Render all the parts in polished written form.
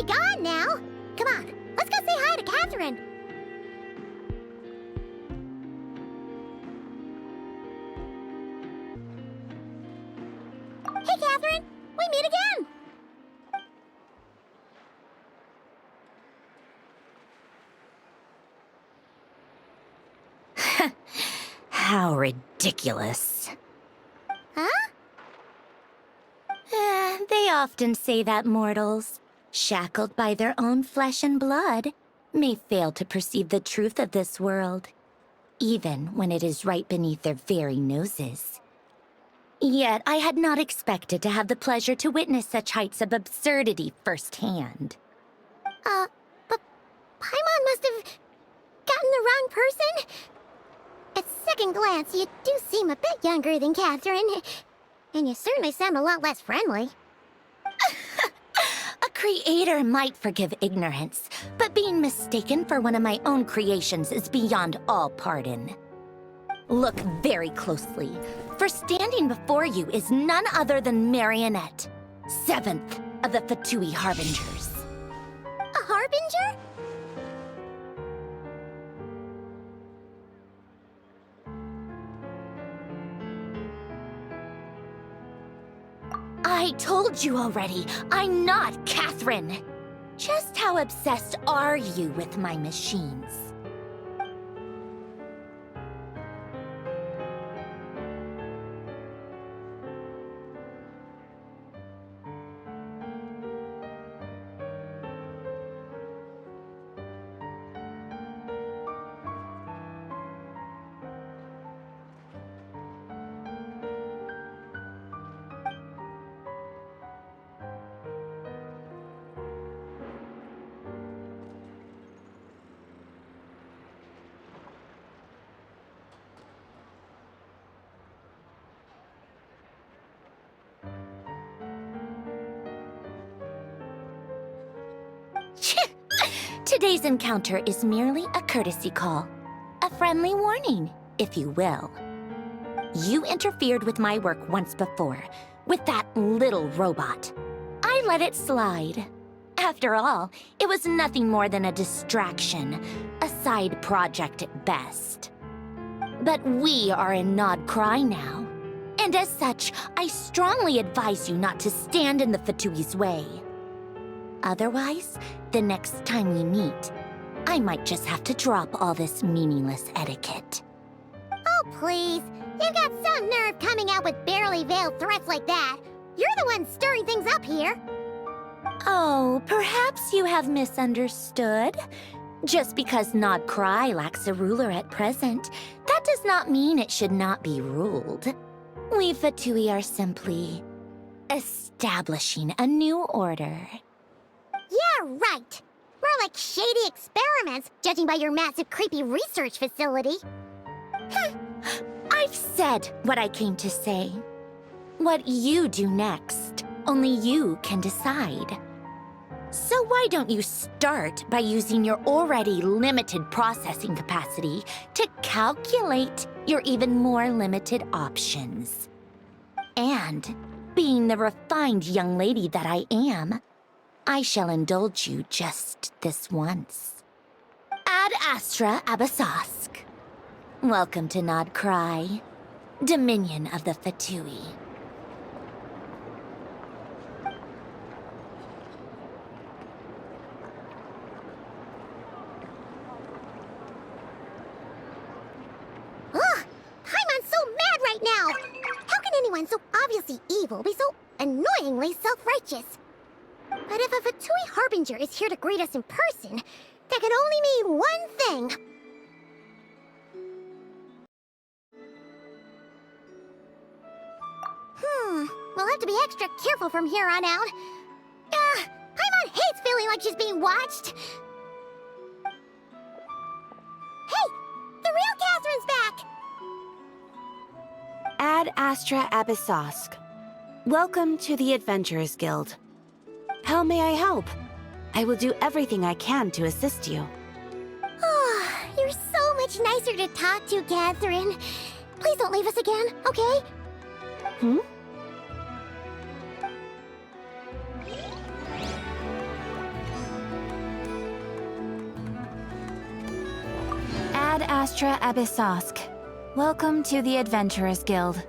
be gone now. Come on, let's go say hi to Catherine. Hey, Catherine, we meet again. How ridiculous. Huh? They often say that mortals, shackled by their own flesh and blood, may fail to perceive the truth of this world, even when it is right beneath their very noses. Yet I had not expected to have the pleasure to witness such heights of absurdity firsthand. But Paimon must have gotten the wrong person. At second glance, you do seem a bit younger than Catherine, and you certainly sound a lot less friendly. A creator might forgive ignorance, but being mistaken for one of my own creations is beyond all pardon. Look very closely, for standing before you is none other than Marionette, 7th of the Fatui Harbingers. A harbinger? I told you already, I'm not Catherine. Just how obsessed are you with my machines? Today's encounter is merely a courtesy call. A friendly warning, if you will. You interfered with my work once before, with that little robot. I let it slide. After all, it was nothing more than a distraction, a side project at best. But we are in Nod Cry now, and as such, I strongly advise you not to stand in the Fatui's way. Otherwise, the next time we meet, I might just have to drop all this meaningless etiquette. Oh, please. You've got some nerve coming out with barely veiled threats like that. You're the one stirring things up here. Oh, perhaps you have misunderstood. Just because Nod Cry lacks a ruler at present, that does not mean it should not be ruled. We Fatui are simply establishing a new order. Yeah, right. More like shady experiments, judging by your massive, creepy research facility. I've said what I came to say. What you do next, only you can decide. So why don't you start by using your already limited processing capacity to calculate your even more limited options? And, being the refined young lady that I am, I shall indulge you just this once. Ad Astra Abasask. Welcome to Nod Cry, Dominion of the Fatui. Ugh! Paimon's so mad right now! How can anyone so obviously evil be so annoyingly self-righteous? But if a Fatui Harbinger is here to greet us in person, that can only mean one thing. We'll have to be extra careful from here on out. Paimon hates feeling like she's being watched. Hey! The real Catherine's back! Ad Astra Abyssosque. Welcome to the Adventurers Guild. How may I help? I will do everything I can to assist you. Oh, you're so much nicer to talk to, Catherine. Please don't leave us again, okay? Hmm? Ad Astra Abyssosk. Welcome to the Adventurers Guild.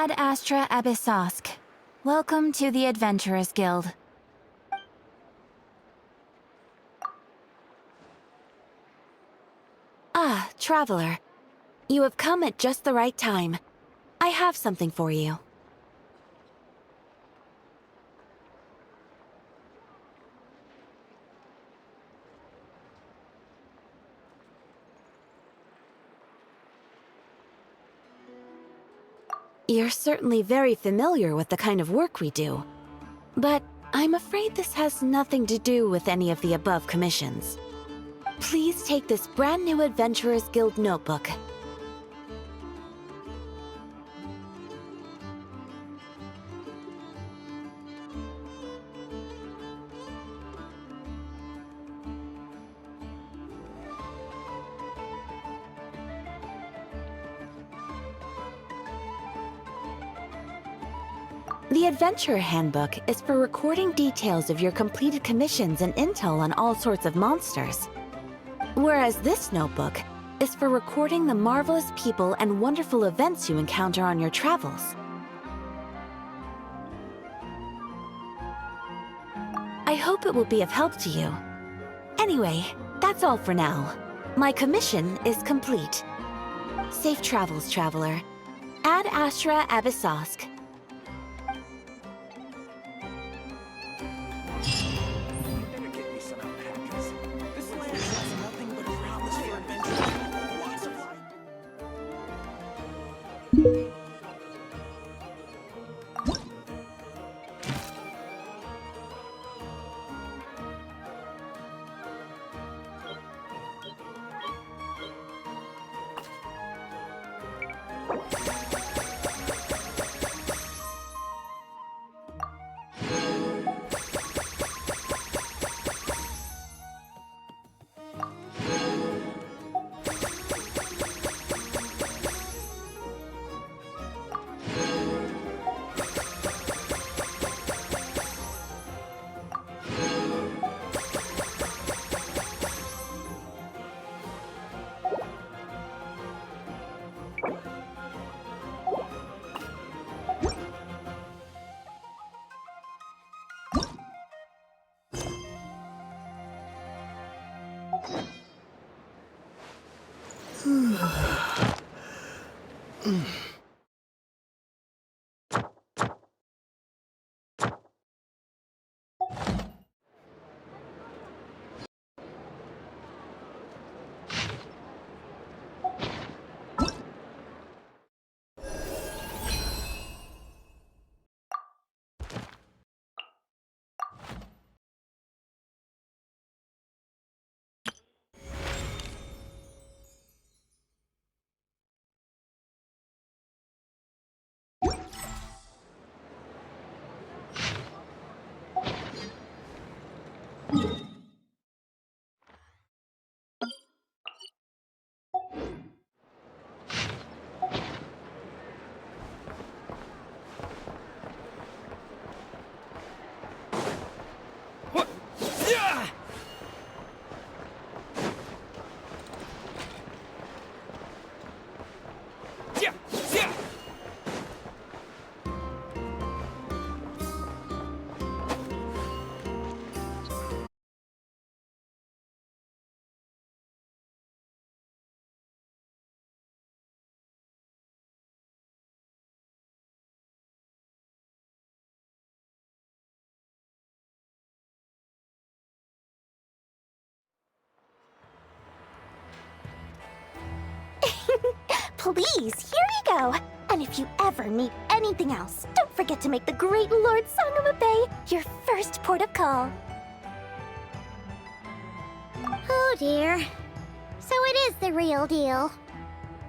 Ad Astra Abyssosk. Welcome to the Adventurers Guild. Ah, Traveler. You have come at just the right time. I have something for you. You're certainly very familiar with the kind of work we do. But I'm afraid this has nothing to do with any of the above commissions. Please take this brand new Adventurers Guild notebook. The Adventurer Handbook is for recording details of your completed commissions and intel on all sorts of monsters. Whereas this notebook is for recording the marvelous people and wonderful events you encounter on your travels. I hope it will be of help to you. Anyway, that's all for now. My commission is complete. Safe travels, Traveler. Ad Astra Abyssosk. please, here you go. And if you ever need anything else, don't forget to make the great Lord Sangama Bay your first port of call. Oh dear. So it is the real deal.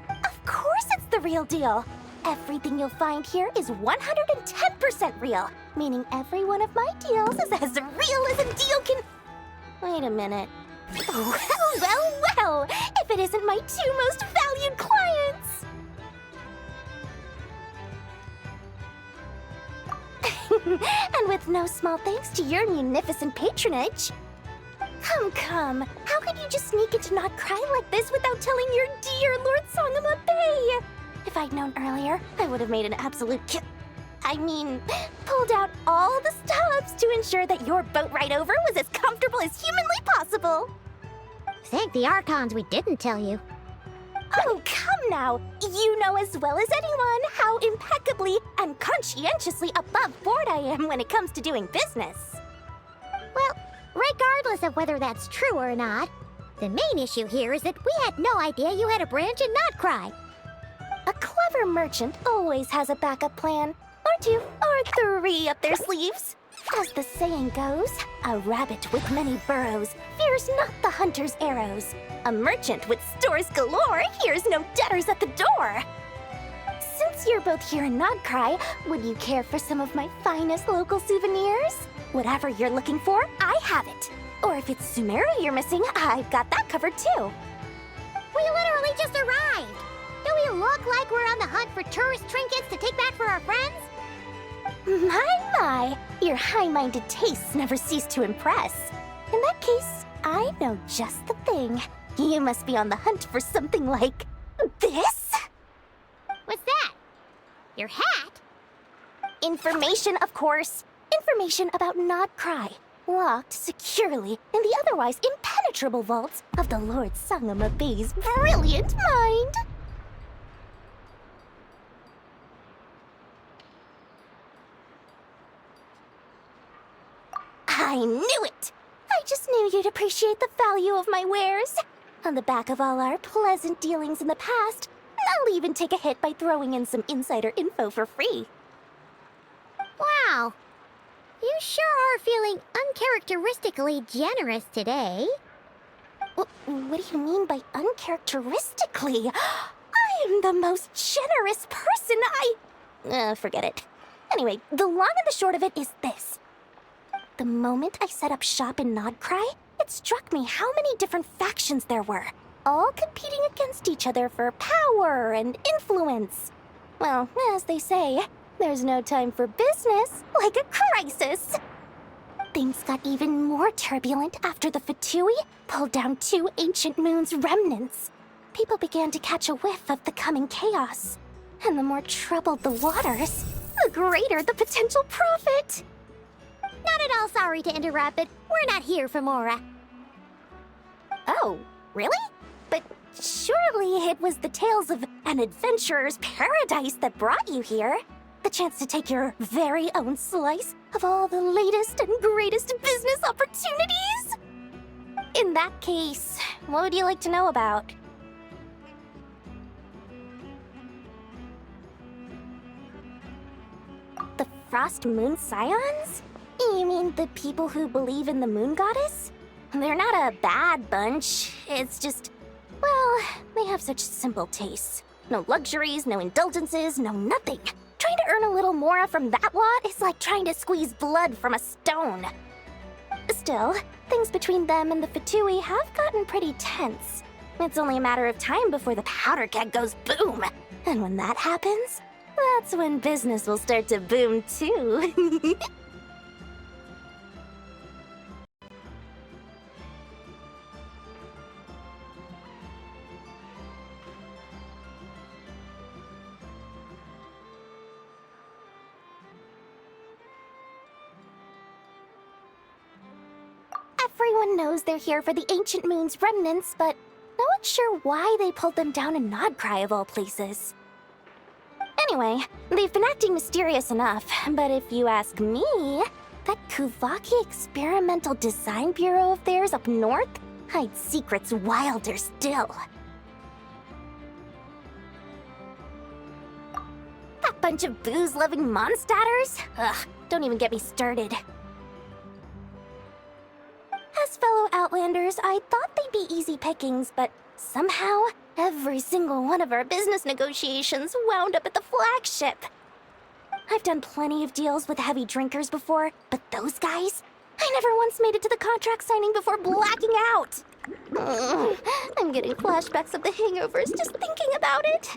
Of course it's the real deal. Everything you'll find here is 110% real, meaning every one of my deals is as real as a deal can... Wait a minute. Well, if it isn't my two most valued clients! And with no small thanks to your munificent patronage. Come, how could you just sneak into Not Cry like this without telling your dear Lord Sangama Bay? If I'd known earlier, I would have made an absolute pulled out all the stops to ensure that your boat ride over was as comfortable as humanly possible. Thank the Archons we didn't tell you. Oh, come now. You know as well as anyone how impeccably and conscientiously above board I am when it comes to doing business. Well, regardless of whether that's true or not, the main issue here is that we had no idea you had a branch in Not Cry. A clever merchant always has a backup plan, or two, or three up their sleeves. As the saying goes, a rabbit with many burrows fears not the hunter's arrows. A merchant with stores galore hears no debtors at the door. Since you're both here in Not Cry, would you care for some of my finest local souvenirs? Whatever you're looking for, I have it. Or if it's Sumeru you're missing, I've got that covered too. We literally just arrived. Do we look like we're on the hunt for tourist trinkets to take back for our friends? My, your high-minded tastes never cease to impress. In that case, I know just the thing. You must be on the hunt for something like this? What's that? Your hat? Information, of course. Information about Not Cry, locked securely in the otherwise impenetrable vaults of the Lord Sangama Bay's brilliant mind. I knew it! I just knew you'd appreciate the value of my wares. On the back of all our pleasant dealings in the past, I'll even take a hit by throwing in some insider info for free. Wow. You sure are feeling uncharacteristically generous today. What do you mean by uncharacteristically? I am the most generous person forget it. Anyway, the long and the short of it is this. The moment I set up shop in Not Cry, it struck me how many different factions there were, all competing against each other for power and influence. Well, as they say, there's no time for business like a crisis. Things got even more turbulent after the Fatui pulled down 2 ancient moon's remnants. People began to catch a whiff of the coming chaos. And the more troubled the waters, the greater the potential profit. Not at all sorry to interrupt, but we're not here for Mora. Oh, really? But surely it was the tales of an adventurer's paradise that brought you here. The chance to take your very own slice of all the latest and greatest business opportunities? In that case, what would you like to know about? The Frost Moon Scions? You mean the people who believe in the Moon Goddess? They're not a bad bunch. It's just, well, they have such simple tastes. No luxuries, no indulgences, no nothing. Trying to earn a little more from that lot is like trying to squeeze blood from a stone. Still, things between them and the Fatui have gotten pretty tense. It's only a matter of time before the powder keg goes boom. And when that happens, that's when business will start to boom too. Everyone knows they're here for the Ancient Moon's remnants, but no one's sure why they pulled them down in Not Cry of all places. Anyway, they've been acting mysterious enough, but if you ask me, that Kuvaki Experimental Design Bureau of theirs up north hides secrets wilder still. bunch of booze-loving monsters? Ugh, don't even get me started. As fellow Outlanders, I thought they'd be easy pickings, but somehow, every single one of our business negotiations wound up at the flagship. I've done plenty of deals with heavy drinkers before, but those guys? I never once made it to the contract signing before blacking out. I'm getting flashbacks of the hangovers just thinking about it.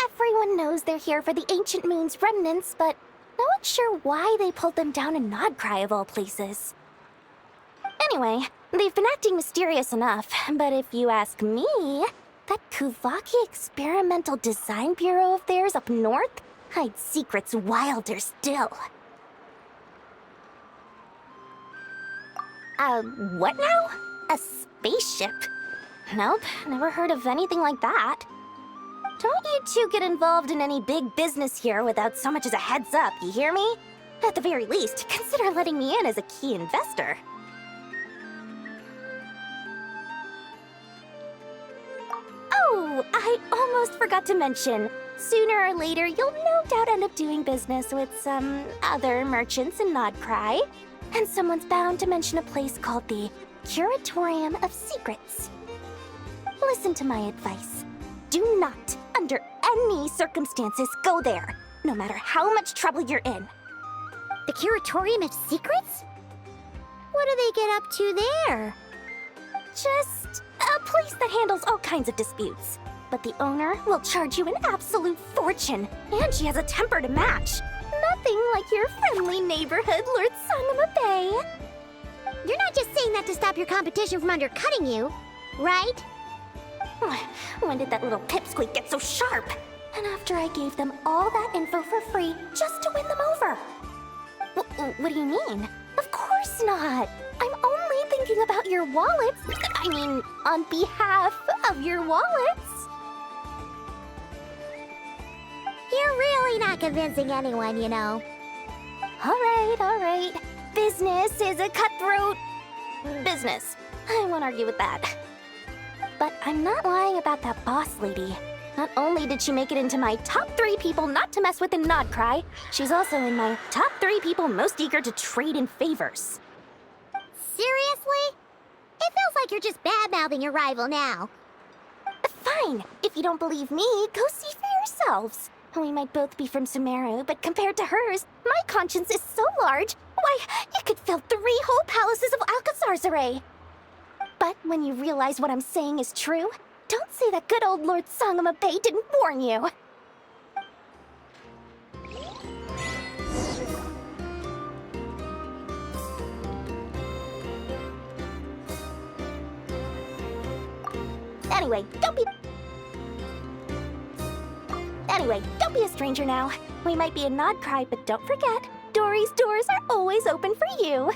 Everyone knows they're here for the Ancient Moon's remnants, but no one's sure why they pulled them down in Nodcry of all places. Anyway, they've been acting mysterious enough, but if you ask me, that Kuvaki Experimental Design Bureau of theirs up north hides secrets wilder still. What now? A spaceship? Nope, never heard of anything like that. Don't you two get involved in any big business here without so much as a heads up, you hear me? At the very least, consider letting me in as a key investor. Oh, I almost forgot to mention. Sooner or later, you'll no doubt end up doing business with some other merchants in Nodcry. And someone's bound to mention a place called the Curatorium of Secrets. Listen to my advice. Do not, under any circumstances, go there, no matter how much trouble you're in. The Curatorium of Secrets? What do they get up to there? Just a place that handles all kinds of disputes. But the owner will charge you an absolute fortune, and she has a temper to match. Nothing like your friendly neighborhood, Lord Sangama Bay. You're not just saying that to stop your competition from undercutting you, right? When did that little pipsqueak get so sharp? And after I gave them all that info for free just to win them over. What do you mean? Of course not. I'm only thinking about your wallets. I mean, on behalf of your wallets. You're really not convincing anyone, you know. All right. Business is a cutthroat business. I won't argue with that. But I'm not lying about that boss lady. Not only did she make it into my top 3 people not to mess with in Nodcry, she's also in my top 3 people most eager to trade in favors. Seriously? It feels like you're just bad-mouthing your rival now. Fine. If you don't believe me, go see for yourselves. We might both be from Sumeru, but compared to hers, my conscience is so large, why, it could fill 3 whole palaces of Alcazar's array. But when you realize what I'm saying is true, don't say that good old Lord Sangama Bay didn't warn you. Anyway, don't be a stranger now. We might be in Nodcry, but don't forget, Dory's doors are always open for you.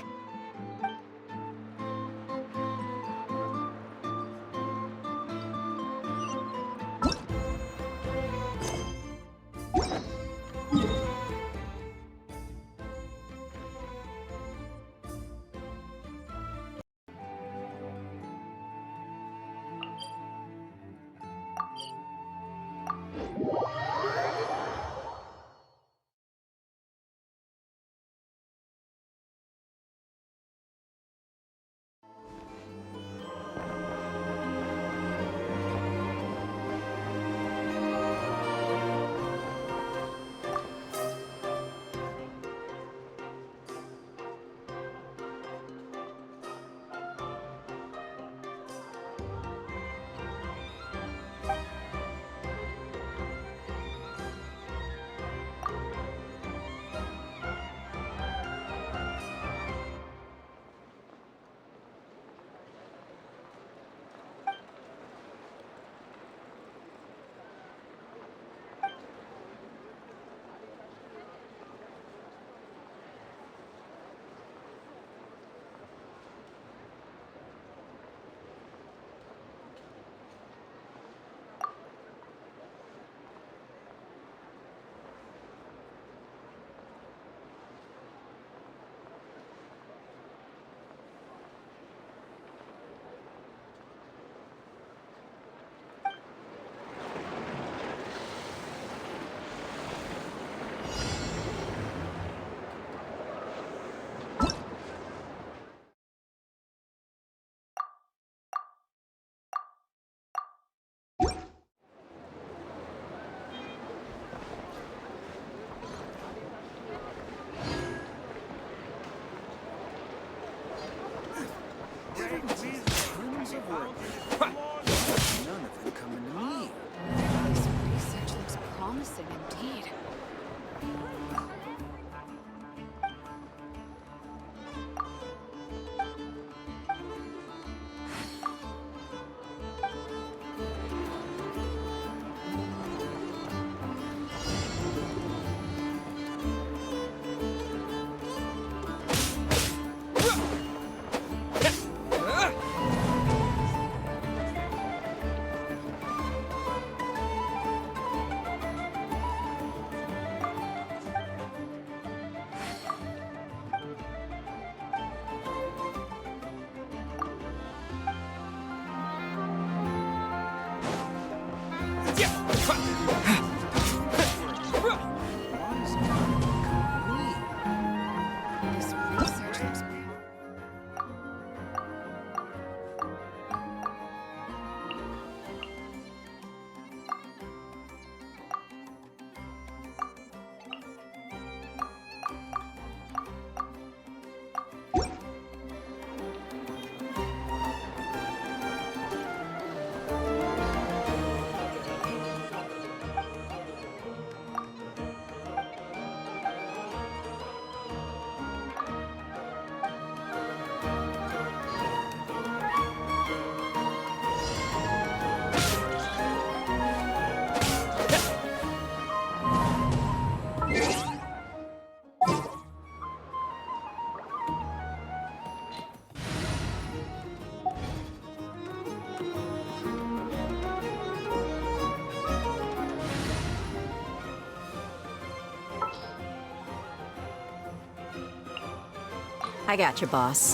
I got your boss.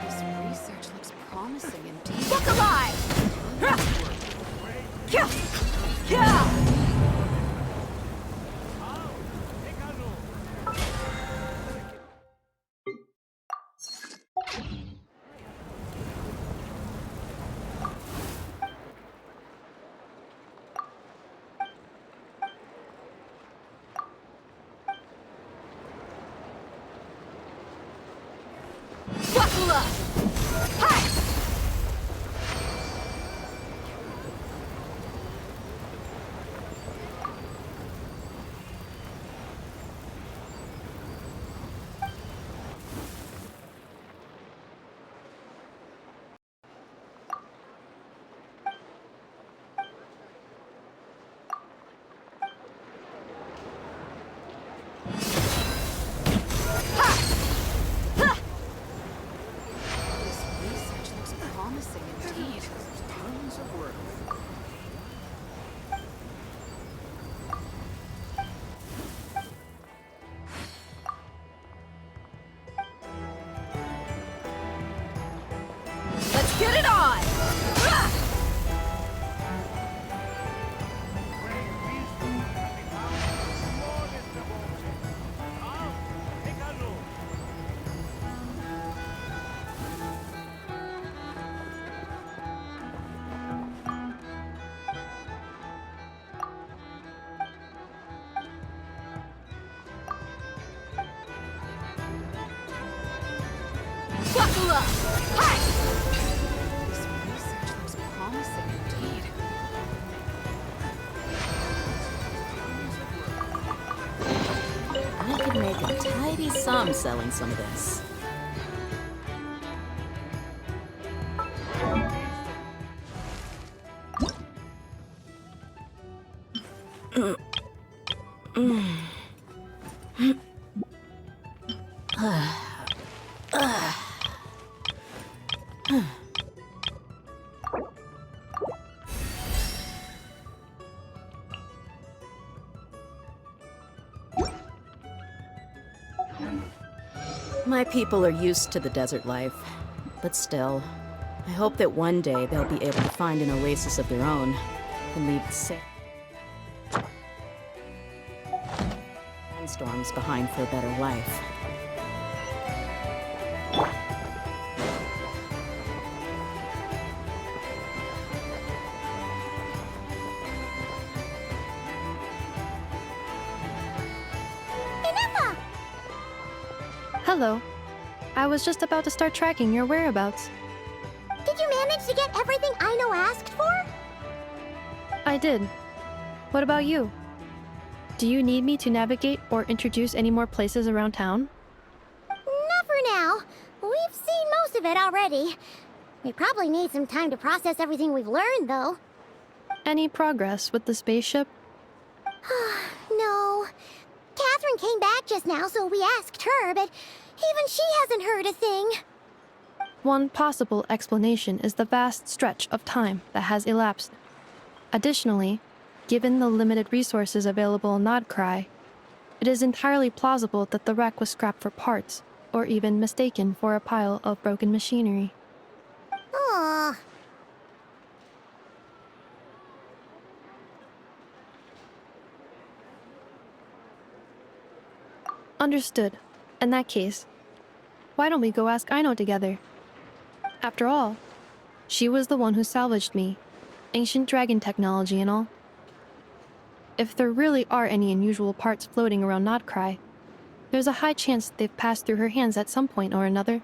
This research looks promising indeed. Look alive! Buckle up! Hi! This research looks promising indeed. Tons of work. Let's get it on! Buckle up! Hi! This research looks promising indeed. I could make a tidy sum selling some of this. My people are used to the desert life, but still, I hope that one day they'll be able to find an oasis of their own and leave the sandstorms behind for a better life. Hello. I was just about to start tracking your whereabouts. Did you manage to get everything Aino asked for? I did. What about you? Do you need me to navigate or introduce any more places around town? Not for now. We've seen most of it already. We probably need some time to process everything we've learned, though. Any progress with the spaceship? No. Catherine came back just now, so we asked her, but even she hasn't heard a thing. One possible explanation is the vast stretch of time that has elapsed. Additionally, Given the limited resources available on Nodcry, it is entirely plausible that the wreck was scrapped for parts, or even mistaken for a pile of broken machinery. Aw. Understood. In that case, why don't we go ask Aino together? After all, she was the one who salvaged me, ancient dragon technology and all. If there really are any unusual parts floating around Nodcry, there's a high chance they've passed through her hands at some point or another.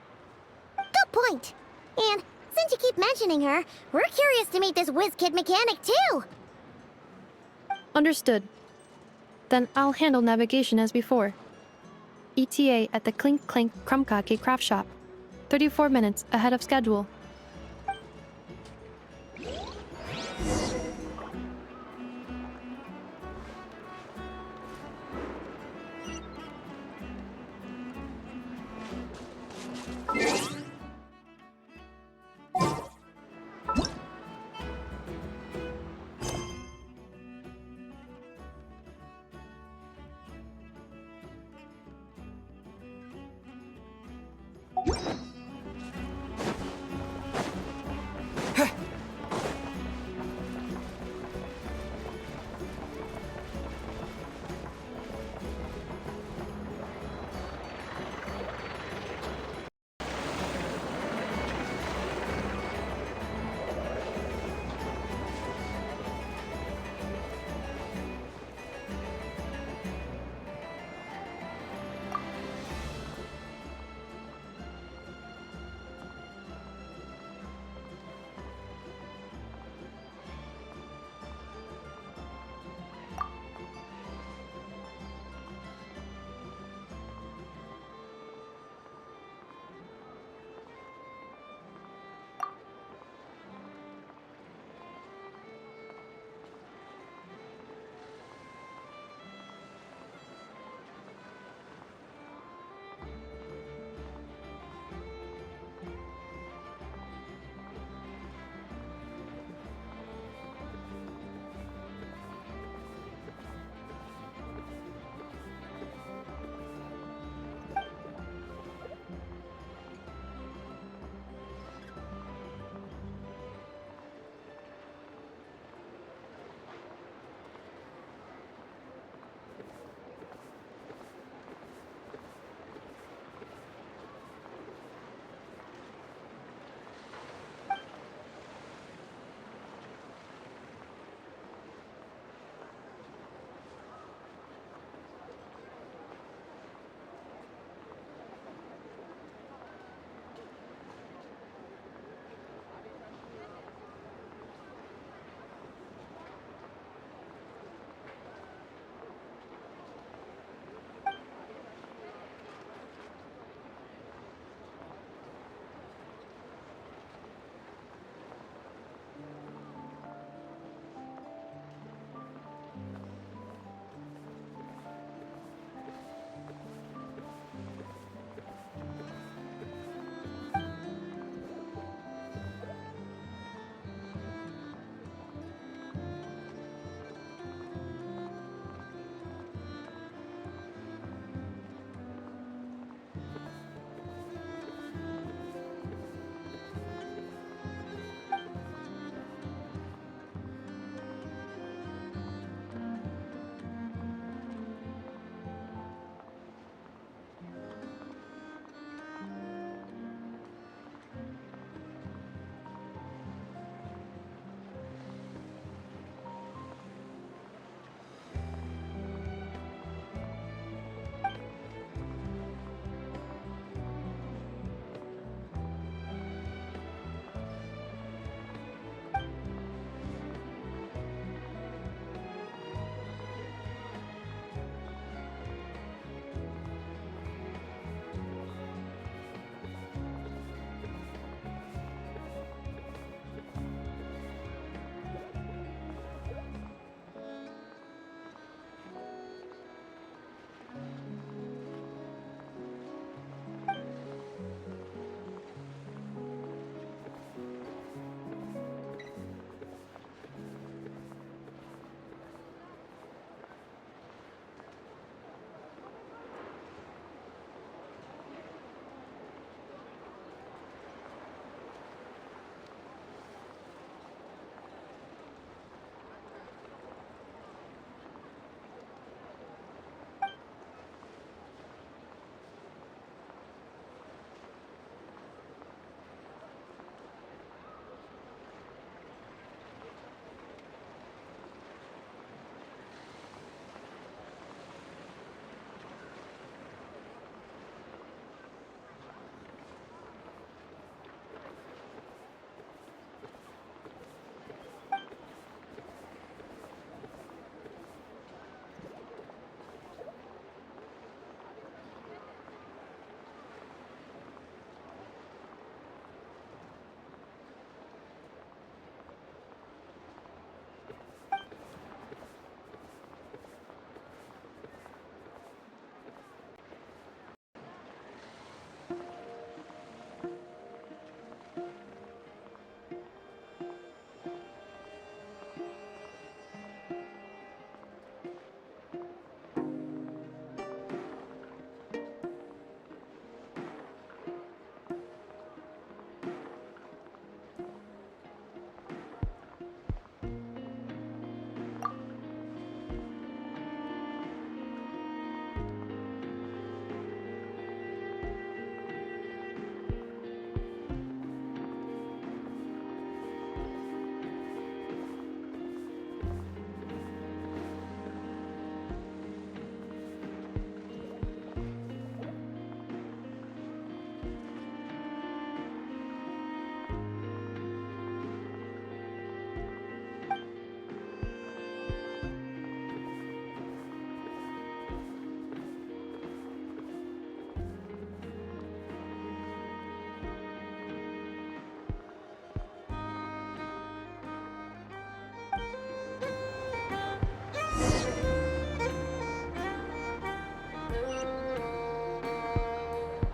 Good point. And since you keep mentioning her, we're curious to meet this whiz-kid mechanic too. Understood. Then I'll handle navigation as before. ETA at the Clink Clank Krumkake craft shop. 34 minutes ahead of schedule.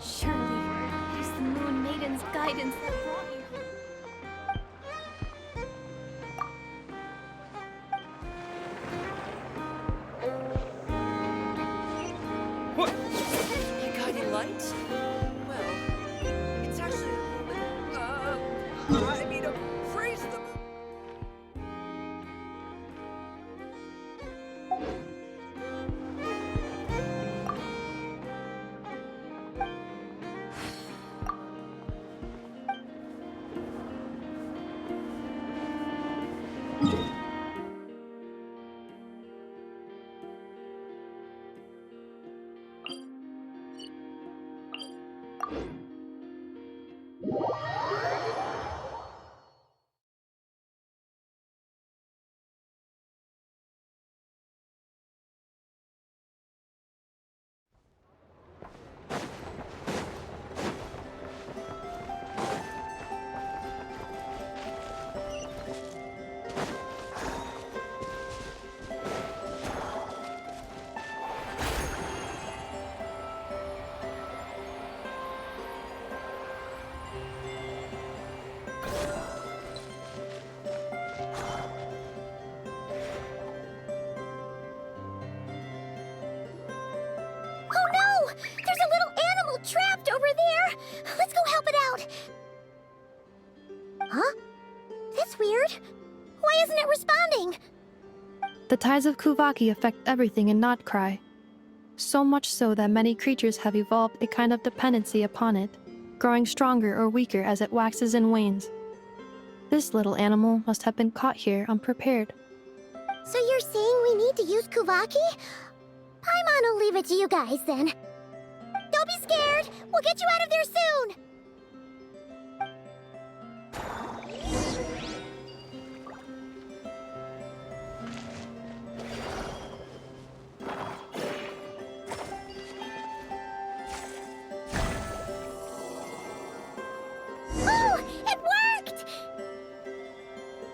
Surely, it is the Moon Maiden's guidance that brought me here. What? A guiding light? Well, it's actually a little bit, I mean, a phrase of the... Oh no! There's a little animal trapped over there! Let's go help it out! Huh? That's weird. Why isn't it responding? The tides of Kuvaki affect everything in Notcry. So much so that many creatures have evolved a kind of dependency upon it, growing stronger or weaker as it waxes and wanes. This little animal must have been caught here unprepared. So you're saying we need to use Kuvaki? Paimon will leave it to you guys then. Don't be scared! We'll get you out of there soon! Oh, it worked!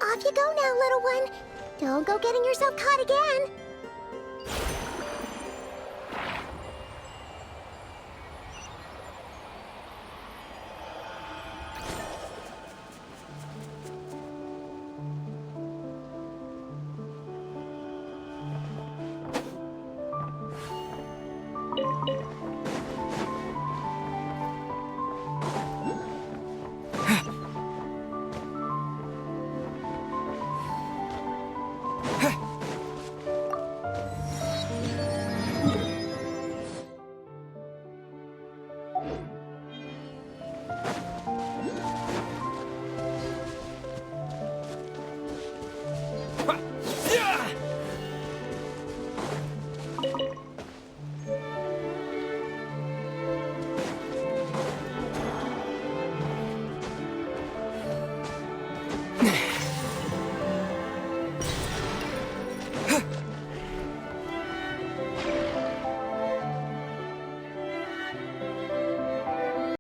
Off you go now, little one. Don't go getting yourself caught again.